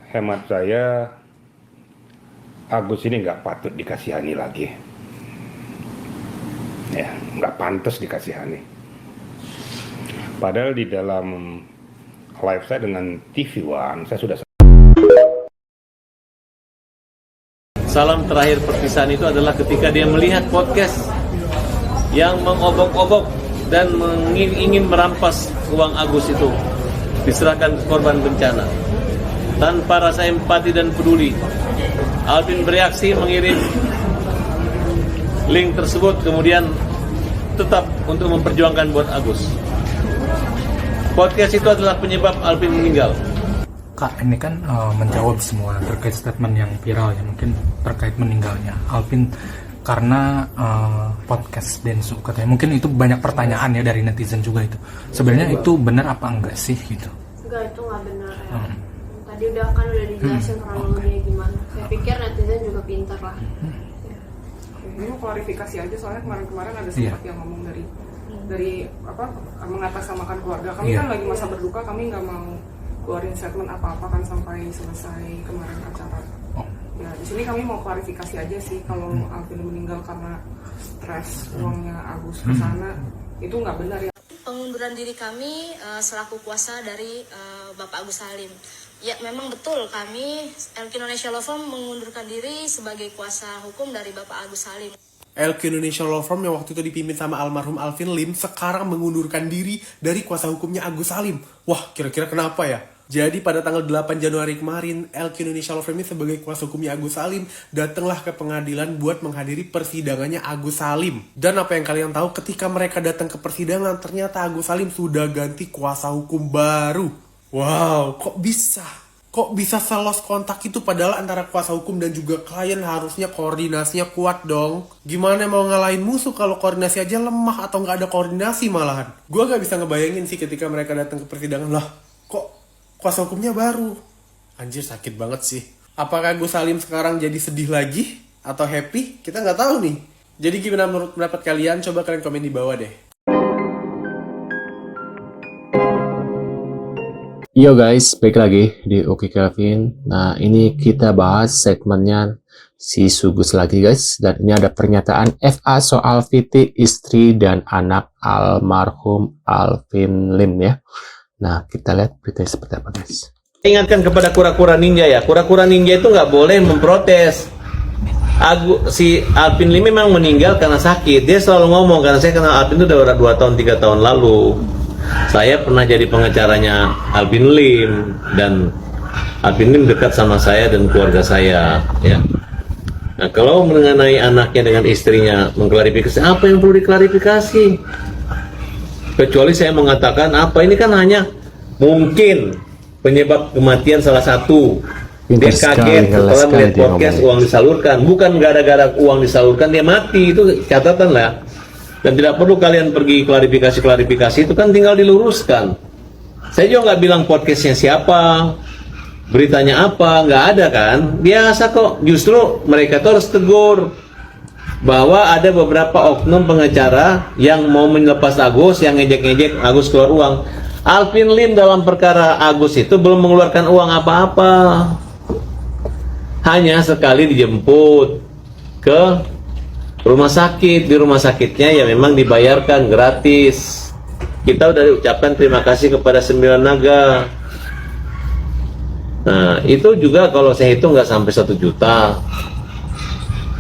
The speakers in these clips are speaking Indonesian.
hemat saya, Agus ini nggak patut dikasihani lagi. Ya, nggak pantas dikasihani. Padahal di dalam live saya dengan TV One, saya sudah salam terakhir perpisahan itu adalah ketika dia melihat podcast yang mengobok-obok dan ingin merampas uang Agus itu diserahkan ke korban bencana. Tanpa rasa empati dan peduli, Alvin bereaksi mengirim link tersebut, kemudian tetap untuk memperjuangkan buat Agus. Podcast itu adalah penyebab Alvin meninggal. Kak, ini kan menjawab semua terkait statement yang viral ya, mungkin terkait meninggalnya Alvin karena podcast Densu katanya. Mungkin itu banyak pertanyaan ya dari netizen juga itu. Sebenarnya itu benar apa enggak sih gitu? Enggak, itu nggak benar ya. Tadi udah dijelasin kronologinya gimana. Saya pikir netizen juga pintar lah. Ini mau klarifikasi aja, soalnya kemarin-kemarin ada sempat yang ngomong dari apa mengatasnamakan keluarga. Kami kan lagi masa berduka, kami nggak mau keluarin statement apa-apa kan sampai selesai kemarin acara. Ya di sini kami mau klarifikasi aja sih, kalau Alvin meninggal karena stres uangnya Agus ke sana, itu nggak benar ya. Pengunduran diri kami selaku kuasa dari Bapak Agus Salim. Ya memang betul, kami LQ Indonesia Law Firm mengundurkan diri sebagai kuasa hukum dari Bapak Agus Salim. LQ Indonesia Law Firm yang waktu itu dipimpin sama almarhum Alvin Lim sekarang mengundurkan diri dari kuasa hukumnya Agus Salim. Wah, kira-kira kenapa ya? Jadi pada tanggal 8 Januari kemarin, LQ Indonesia Law Firm ini sebagai kuasa hukumnya Agus Salim datanglah ke pengadilan buat menghadiri persidangannya Agus Salim. Dan apa yang kalian tahu, ketika mereka datang ke persidangan, ternyata Agus Salim sudah ganti kuasa hukum baru. Wow, kok bisa? Kok bisa selos kontak itu, padahal antara kuasa hukum dan juga klien harusnya koordinasinya kuat dong. Gimana mau ngalahin musuh kalau koordinasi aja lemah atau nggak ada koordinasi malahan? Gue gak bisa ngebayangin sih ketika mereka datang ke persidangan, lah kok kuasa hukumnya baru? Anjir, sakit banget sih. Apakah Agus Salim sekarang jadi sedih lagi? Atau happy? Kita nggak tahu nih. Jadi gimana menurut pendapat kalian? Coba kalian komen di bawah deh. Yo guys, balik lagi di Oke Kevin. Nah, ini kita bahas segmennya si Sugus lagi guys. Dan ini ada pernyataan FA soal Viti, istri dan anak almarhum Alvin Lim ya. Nah, kita lihat beritanya seperti apa guys. Ingatkan kepada kura-kura ninja ya. Kura-kura ninja itu nggak boleh memprotes. Si Alvin Lim memang meninggal karena sakit. Dia selalu ngomong, karena saya kenal Alvin itu udah 2 tahun 3 tahun lalu. Saya pernah jadi pengacaranya Alvin Lim, dan Alvin Lim dekat sama saya dan keluarga saya ya. Nah, kalau mengenai anaknya dengan istrinya mengklarifikasi, apa yang perlu diklarifikasi? Kecuali saya mengatakan apa ini kan hanya mungkin penyebab kematian salah satu. Dia kaget setelah melihat podcast uang disalurkan, bukan gara-gara uang disalurkan dia mati, itu catatan lah. Dan tidak perlu kalian pergi klarifikasi itu kan tinggal diluruskan. Saya juga nggak bilang podcastnya siapa, beritanya apa, nggak ada kan. Biasa kok, justru mereka tuh harus tegur bahwa ada beberapa oknum pengacara yang mau melepas Agus, yang ngejek-ngejek Agus keluar uang. Alvin Lim dalam perkara Agus itu belum mengeluarkan uang apa-apa, hanya sekali dijemput ke rumah sakit. Di rumah sakitnya ya memang dibayarkan gratis. Kita udah diucapkan terima kasih kepada 9 naga. Nah itu juga kalau saya hitung nggak sampai 1 juta.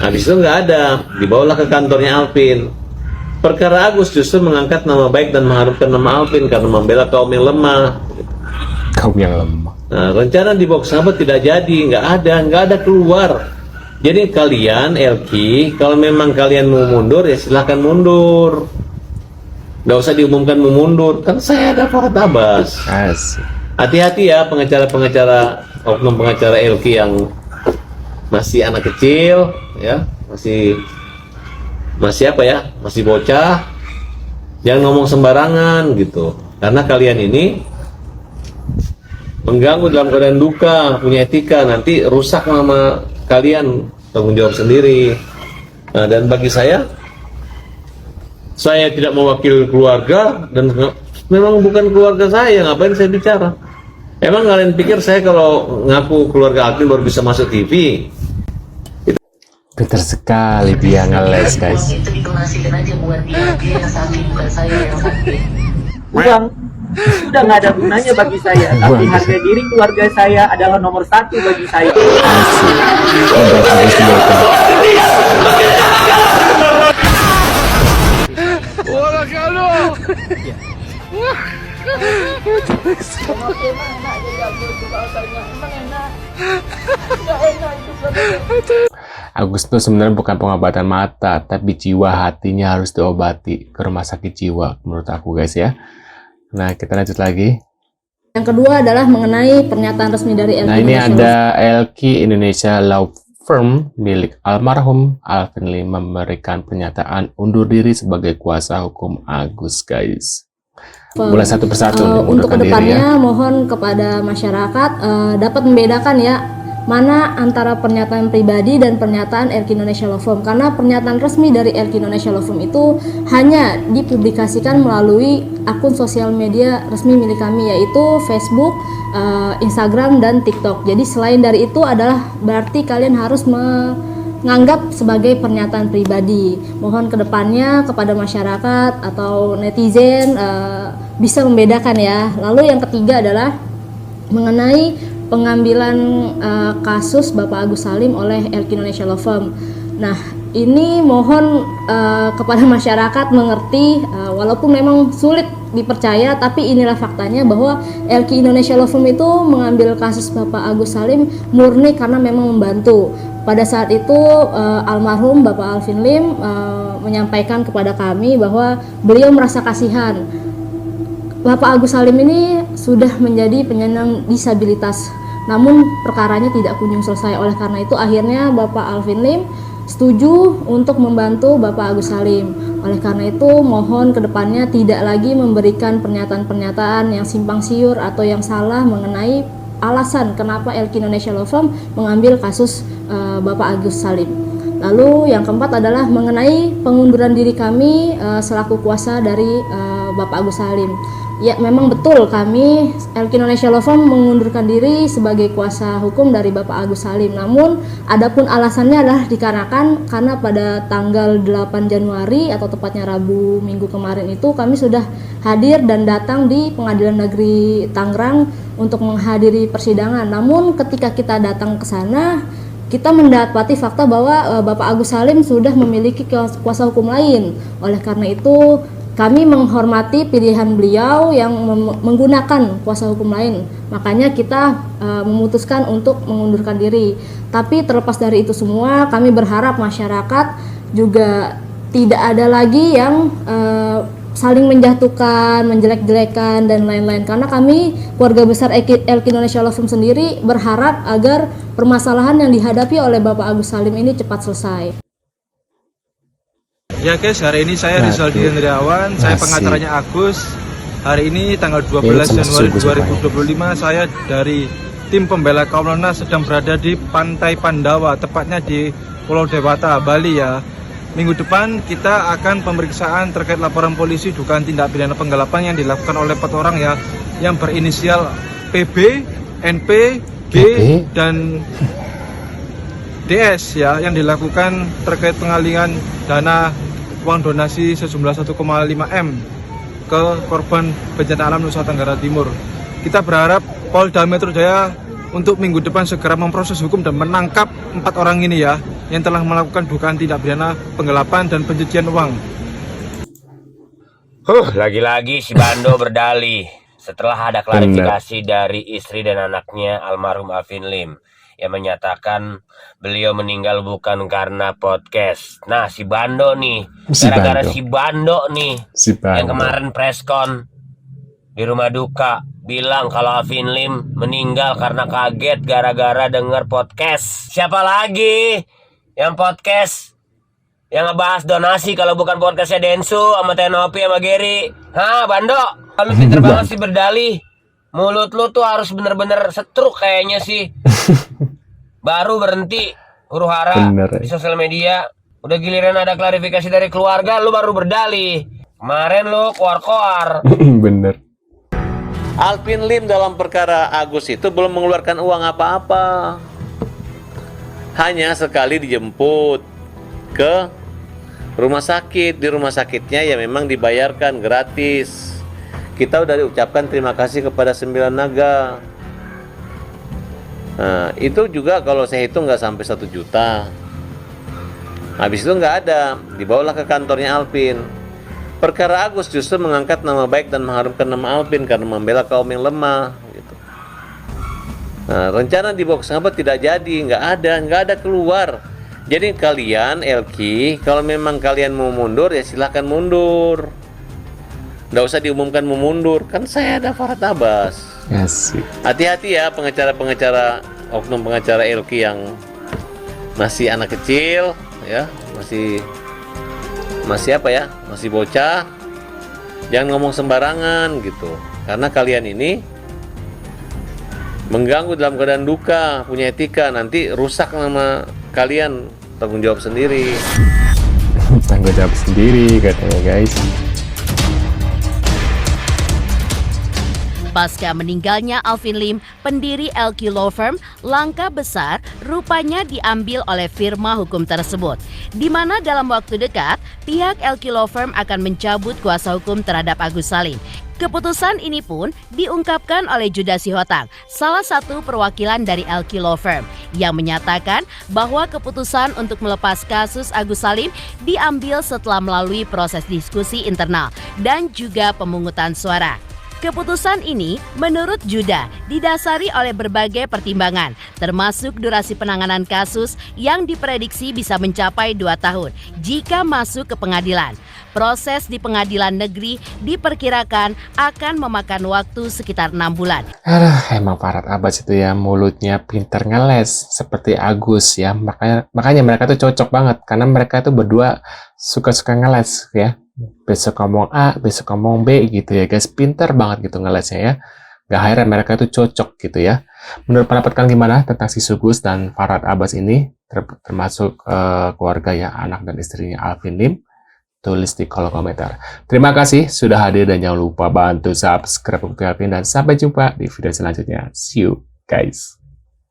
Habis itu nggak ada, dibawalah ke kantornya Alvin. Perkara Agus justru mengangkat nama baik dan mengharumkan nama Alvin karena membela kaum yang lemah. Kaum yang lemah. Nah, rencana di box sahabat tidak jadi, nggak ada keluar. Jadi kalian LQ, kalau memang kalian mau mundur ya silahkan mundur. Nggak usah diumumkan mau mundur, kan saya ada Farhad Abbas. Hati-hati ya pengacara-pengacara, oknum pengacara LQ yang masih anak kecil, ya masih apa ya, masih bocah, jangan ngomong sembarangan gitu. Karena kalian ini mengganggu dalam keadaan duka, punya etika, nanti rusak nama kalian, tanggung jawab sendiri. Nah, dan bagi saya tidak mewakili keluarga dan memang bukan keluarga saya, ngapain saya bicara? Emang kalian pikir saya kalau ngaku keluarga Alvin baru bisa masuk TV? Pinter sekali dia ngeles, guys. Uang itu didonasikan aja buat dia yang sakit, bukan saya yang sakit. Uang sudah nggak ada gunanya bagi saya, tapi harga diri keluarga saya adalah nomor satu bagi saya. Asik. Udah habis dia. Agus tuh sebenarnya bukan pengobatan mata, tapi jiwa hatinya harus diobati ke rumah sakit jiwa, menurut aku guys ya. Nah, kita lanjut lagi. Yang kedua adalah mengenai pernyataan resmi dari LQ Nah, ini Indonesia ada LQ Indonesia Law Firm milik almarhum Alvin Lim memberikan pernyataan undur diri sebagai kuasa hukum Agus, guys. Mulai satu persatu nih, untuk mundurkan diri kedepannya ya. mohon kepada masyarakat dapat membedakan ya mana antara pernyataan pribadi dan pernyataan LQ Indonesia Law Firm, karena pernyataan resmi dari LQ Indonesia Law Firm itu hanya dipublikasikan melalui akun sosial media resmi milik kami, yaitu Facebook, Instagram, dan TikTok. Jadi selain dari itu adalah berarti kalian harus menganggap sebagai pernyataan pribadi. Mohon kedepannya kepada masyarakat atau netizen bisa membedakan ya. Lalu yang ketiga adalah mengenai pengambilan kasus Bapak Agus Salim oleh LQ Indonesia Law Firm. Nah, ini mohon kepada masyarakat mengerti, walaupun memang sulit dipercaya, tapi inilah faktanya bahwa LQ Indonesia Law Firm itu mengambil kasus Bapak Agus Salim murni karena memang membantu. Pada saat itu almarhum Bapak Alvin Lim menyampaikan kepada kami bahwa beliau merasa kasihan. Bapak Agus Salim ini sudah menjadi penyandang disabilitas, namun perkaranya tidak kunjung selesai. Oleh karena itu akhirnya Bapak Alvin Lim setuju untuk membantu Bapak Agus Salim. Oleh karena itu mohon kedepannya tidak lagi memberikan pernyataan-pernyataan yang simpang siur atau yang salah mengenai alasan kenapa LQ Indonesia Law Firm mengambil kasus Bapak Agus Salim. Lalu yang keempat adalah mengenai pengunduran diri kami selaku kuasa dari Bapak Agus Salim. Ya, memang betul kami LQ Indonesia Law Firm mengundurkan diri sebagai kuasa hukum dari Bapak Agus Salim. Namun, adapun alasannya adalah dikarenakan karena pada tanggal 8 Januari atau tepatnya Rabu minggu kemarin itu kami sudah hadir dan datang di Pengadilan Negeri Tangerang untuk menghadiri persidangan. Namun, ketika kita datang ke sana, kita mendapati fakta bahwa Bapak Agus Salim sudah memiliki kuasa hukum lain. Oleh karena itu, kami menghormati pilihan beliau yang menggunakan kuasa hukum lain. Makanya kita memutuskan untuk mengundurkan diri. Tapi terlepas dari itu semua, kami berharap masyarakat juga tidak ada lagi yang saling menjatuhkan, menjelek-jelekan, dan lain-lain. Karena kami, keluarga besar LQ Indonesia Law Firm sendiri, berharap agar permasalahan yang dihadapi oleh Bapak Agus Salim ini cepat selesai. Ya guys, hari ini saya Rizaldi Hendriawan, saya pengacaranya Agus. Hari ini tanggal 12 Januari 2025 saya dari tim pembela kaum Nanas sedang berada di Pantai Pandawa, tepatnya di Pulau Dewata, Bali ya. Minggu depan kita akan pemeriksaan terkait laporan polisi dugaan tindak pidana penggelapan yang dilakukan oleh 4 orang ya, yang berinisial PB, NP, G, dan DS ya, yang dilakukan terkait pengalihan dana uang donasi sejumlah 1,5 M ke korban bencana alam Nusa Tenggara Timur. Kita berharap Polda Metro Jaya untuk minggu depan segera memproses hukum dan menangkap 4 orang ini ya, yang telah melakukan dugaan tindak pidana penggelapan dan pencucian uang. Lagi-lagi si Bando berdalih setelah ada klarifikasi dari istri dan anaknya almarhum Alvin Lim yang menyatakan beliau meninggal bukan karena podcast. Nah, si Bando nih, gara-gara si Bando nih, yang kemarin preskon di rumah duka bilang kalau Alvin Lim meninggal karena kaget gara-gara denger podcast. Siapa lagi yang podcast yang ngebahas donasi kalau bukan podcastnya Densu sama Tenopi sama Gary? Hah, Bando? Lu pinter banget sih berdalih. Mulut lu tuh harus bener-bener setruk kayaknya sih. Baru berhenti huru hara di sosial media. Udah giliran ada klarifikasi dari keluarga, lu baru berdalih. Kemarin lu koar-koar. Bener. Alvin Lim dalam perkara Agus itu belum mengeluarkan uang apa-apa. Hanya sekali dijemput ke rumah sakit. Di rumah sakitnya ya memang dibayarkan gratis. Kita udah diucapkan terima kasih kepada 9 naga. Nah, itu juga kalau saya hitung nggak sampai 1 juta. Habis itu nggak ada, dibawalah ke kantornya Alvin. Perkara Agus justru mengangkat nama baik dan mengharumkan nama Alvin karena membela kaum yang lemah. Gitu. Nah, rencana dibawa ke Singapura tidak jadi, nggak ada keluar. Jadi kalian, Elki, kalau memang kalian mau mundur ya silahkan mundur. Nggak usah diumumkan mau mundur, kan saya ada Farhad Abbas. Yes. Hati-hati ya pengacara-pengacara, oknum pengacara Elki yang masih anak kecil, ya masih apa ya, masih bocah. Jangan ngomong sembarangan gitu, karena kalian ini mengganggu dalam keadaan duka, punya etika, nanti rusak nama kalian, tanggung jawab sendiri. Tanggung jawab sendiri katanya guys. Pasca meninggalnya Alvin Lim, pendiri LQ Law Firm, langkah besar rupanya diambil oleh firma hukum tersebut, di mana dalam waktu dekat pihak LQ Law Firm akan mencabut kuasa hukum terhadap Agus Salim. Keputusan ini pun diungkapkan oleh Judah Sihotang, salah satu perwakilan dari LQ Law Firm, yang menyatakan bahwa keputusan untuk melepas kasus Agus Salim diambil setelah melalui proses diskusi internal dan juga pemungutan suara. Keputusan ini menurut Judah didasari oleh berbagai pertimbangan, termasuk durasi penanganan kasus yang diprediksi bisa mencapai 2 tahun jika masuk ke pengadilan. Proses di pengadilan negeri diperkirakan akan memakan waktu sekitar 6 bulan. Emang Farhad Abbas itu ya mulutnya pinter ngeles seperti Agus ya. Makanya mereka tuh cocok banget karena mereka tuh berdua suka-suka ngeles ya. Besok ngomong A, besok ngomong B gitu ya guys. Pinter banget gitu ngelesnya ya. Gak heran mereka tuh cocok gitu ya. Menurut pendapat kalian gimana tentang si Sugus dan Farhad Abbas ini? Termasuk keluarga ya, anak dan istrinya Alvin Lim. Tulis di kolom komentar. Terima kasih sudah hadir dan jangan lupa bantu subscribe Alvin dan sampai jumpa di video selanjutnya. See you guys.